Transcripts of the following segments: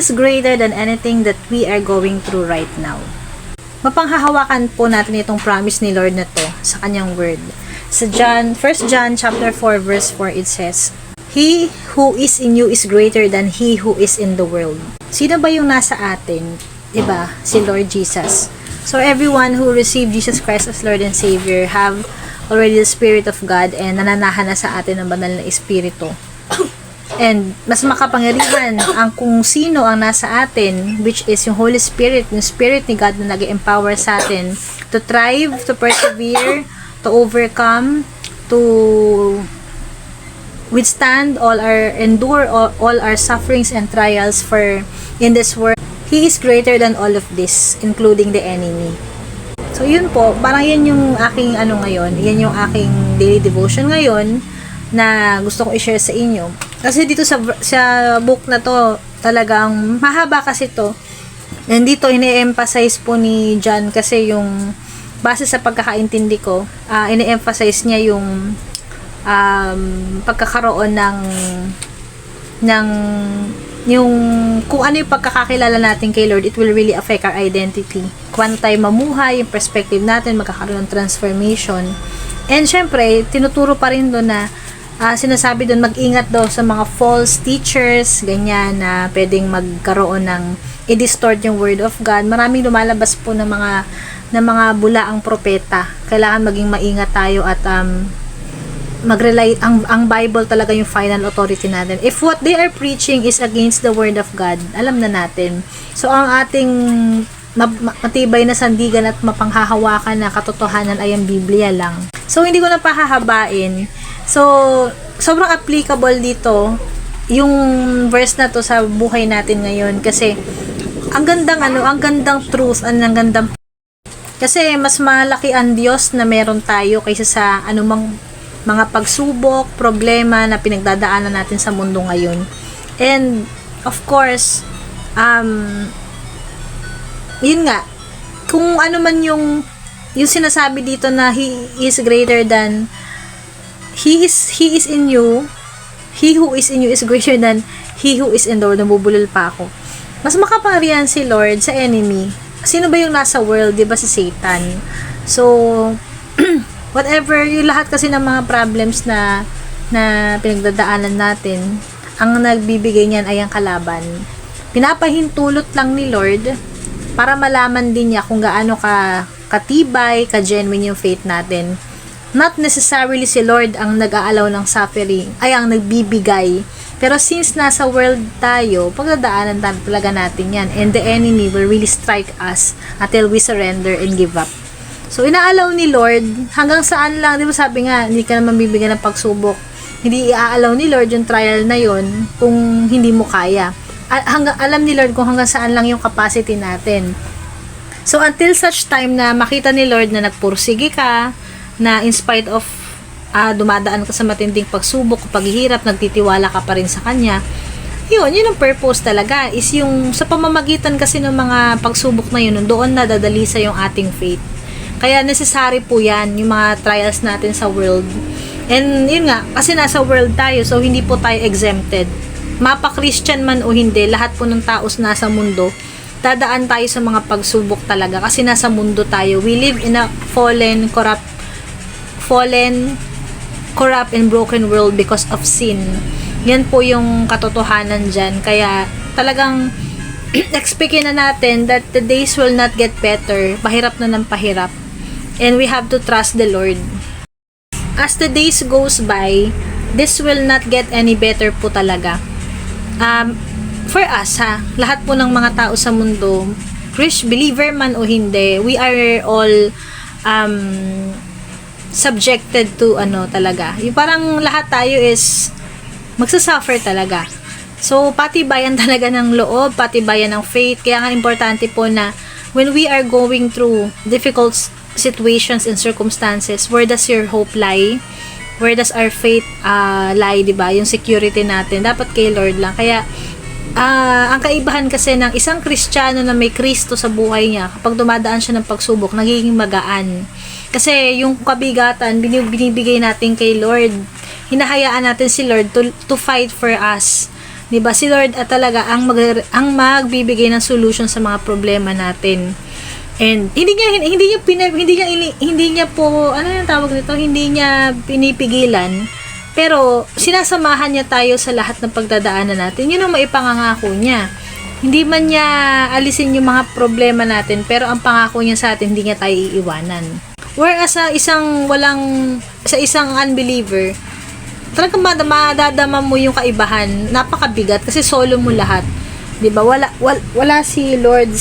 is greater than anything that we are going through right now. Mapanghahawakan po natin itong promise ni Lord na to sa kanyang word. Sa 1 John chapter 4 verse 4, it says, He who is in you is greater than he who is in the world. Sino ba yung nasa atin? Diba? Si Lord Jesus. So everyone who received Jesus Christ as Lord and Savior have already the Spirit of God and nananahan na sa atin ang banal na Espiritu. And mas makapangyarihan ang kung sino ang nasa atin, which is yung Holy Spirit, yung Spirit ni God na nag-empower sa atin to thrive, to persevere, to overcome, to withstand endure all our sufferings and trials for in this world. He is greater than all of this, including the enemy. So yun po, parang yan yung aking ngayon, yan yung aking daily devotion ngayon na gusto ko i-share sa inyo. Kasi dito sa book na to, talagang mahaba kasi to. And dito ini-emphasize po ni John kasi yung base sa pagkakaintindi ko, ini-emphasize niya yung pagkakaroon ng yung kung ano yung pagkakakilala natin kay Lord, it will really affect our identity. Kung tayo mamuhay, yung perspective natin, magkakaroon ng transformation. And syempre, tinuturo pa rin doon na sinasabi doon, mag-ingat daw sa mga false teachers, ganyan, na pwedeng magkaroon ng i-distort yung word of God. Maraming lumalabas po ng mga bulaang propeta. Kailangan maging maingat tayo at mag-rely, ang Bible talaga yung final authority natin. If what they are preaching is against the word of God, alam na natin. So ang ating matibay na sandigan at mapanghahawakan na katotohanan ay ang Biblia lang. So hindi ko na pahahabain. So sobrang applicable dito yung verse na to sa buhay natin ngayon kasi ang gandang truth, ang gandang kasi mas malaki ang Diyos na meron tayo kaysa sa anumang mga pagsubok, problema na pinagdadaanan natin sa mundo ngayon. And of course, yun nga, kung ano man yung sinasabi dito na He is greater than He is in you, He who is in you is greater than he who is in the world. Nabubulol pa ako. Mas makapangyarihan si Lord sa enemy. Sino ba yung nasa world? Diba si Satan? So whatever, yung lahat kasi ng mga problems na pinagdadaanan natin, ang nagbibigay niyan ay ang kalaban. Pinapahintulot lang ni Lord para malaman din niya kung gaano katibay, ka-genuine yung faith natin. Not necessarily si Lord ang nag-aalaw ng suffering, ay ang nagbibigay. Pero since nasa world tayo, pagdadaanan talaga natin yan. And the enemy will really strike us until we surrender and give up. So, inaalaw ni Lord, hanggang saan lang, di ba sabi nga, hindi ka naman bibigyan ng pagsubok. Hindi iaalaw ni Lord yung trial na yon kung hindi mo kaya. Alam ni Lord kung hanggang saan lang yung capacity natin. So, until such time na makita ni Lord na nagpursige ka, na in spite of dumadaan ka sa matinding pagsubok, paghihirap, nagtitiwala ka pa rin sa Kanya, yun ang purpose talaga, is yung sa pamamagitan kasi ng mga pagsubok na yun, doon na dadalisa yung ating faith. Kaya necessary po yan, yung mga trials natin sa world. And yun nga, kasi nasa world tayo, so hindi po tayo exempted. Mapa-Christian man o hindi, lahat po ng taos nasa mundo, dadaan tayo sa mga pagsubok talaga. Kasi nasa mundo tayo. We live in a fallen, corrupt and broken world because of sin. Yan po yung katotohanan dyan. Kaya talagang expectin na natin that the days will not get better. Pahirap na ng pahirap. And we have to trust the Lord. As the days goes by, this will not get any better po talaga. For us, lahat po ng mga tao sa mundo, believer man o hindi, we are all subjected to talaga. Yung parang lahat tayo is magsasuffer talaga. So, patibayan talaga ng loob, patibayan ng faith. Kaya nga importante po na when we are going through difficult situations and circumstances, where does your hope lie? Where does our faith lie, diba? Yung security natin, dapat kay Lord lang. Kaya, ang kaibahan kasi ng isang Kristiyano na may Kristo sa buhay niya, kapag dumadaan siya ng pagsubok, nagiging magaan. Kasi yung kabigatan, binibigay natin kay Lord. Hinahayaan natin si Lord to fight for us. 'Di ba? Si Lord at talaga ang magbibigay ng solution sa mga problema natin. And hindi niya po ano yung tawag nito, hindi niya pinipigilan, pero sinasamahan niya tayo sa lahat ng pagdadaanan natin. Yun ang maipangangako niya. Hindi man niya alisin yung mga problema natin, pero ang pangako niya sa atin, hindi niya tayo iiwanan. Whereas sa isang unbeliever, talagang madadama mo yung kaibahan, napakabigat kasi solo mo lahat. 'Di ba? Wala pa si Lord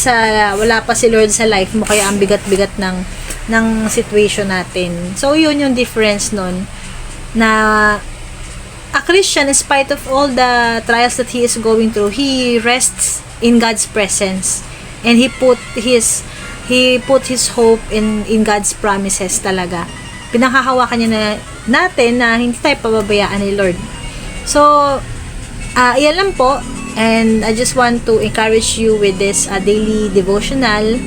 sa life mo, kaya ang bigat-bigat ng situation natin. So yun yung difference nun, na a Christian, in spite of all the trials that he is going through, he rests in God's presence, and he put his hope in God's promises talaga. Pinanghahawakan niya natin na hindi tayo pababayaan ni Lord. So iyan lang po. And I just want to encourage you with this daily devotional.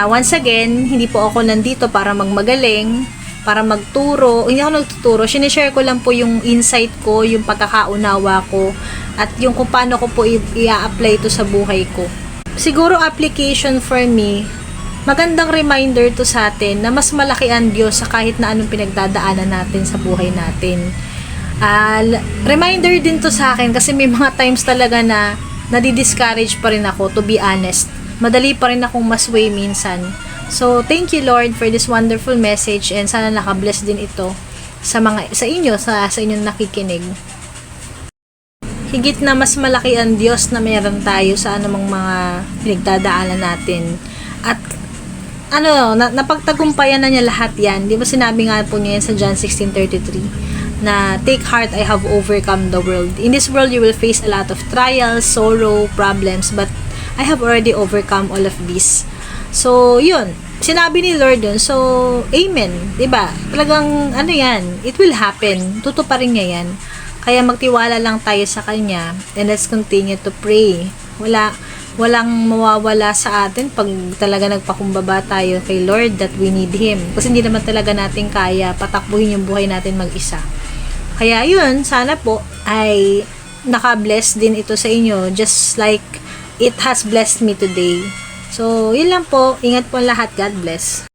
Once again, hindi po ako nandito para magmagaling, para magturo. Hindi ako nagtuturo. Sinishare ko lang po yung insight ko, yung pagkakaunawa ko, at yung kung paano ko po i-apply ito sa buhay ko. Siguro application for me, magandang reminder to sa atin na mas malaki ang Diyos sa kahit na anong pinagdadaanan natin sa buhay natin. Reminder din to sa akin kasi may mga times talaga na nadi-discourage pa rin ako, to be honest. Madali pa rin akong masway minsan. So, thank you Lord for this wonderful message, and sana nakabless din ito sa inyong nakikinig. Higit na mas malaki ang Diyos na meron tayo sa anumang mga pinagdadaanan natin. At napagtagumpayan na niya lahat yan. Di ba sinabi nga po niya yan sa John 16:33? Na take heart, I have overcome the world. In this world, you will face a lot of trials, sorrow, problems, but I have already overcome all of this. So, yun. Sinabi ni Lord yun. So, amen. Diba? Talagang, yan, it will happen. Tutuparin niya yan. Kaya magtiwala lang tayo sa Kanya, and let's continue to pray. Walang mawawala sa atin pag talaga nagpakumbaba tayo kay Lord that we need Him. Kasi hindi naman talaga natin kaya patakbuhin yung buhay natin mag-isa. Kaya yun, sana po ay naka-bless din ito sa inyo, just like it has blessed me today. So, yun lang po. Ingat po lahat. God bless.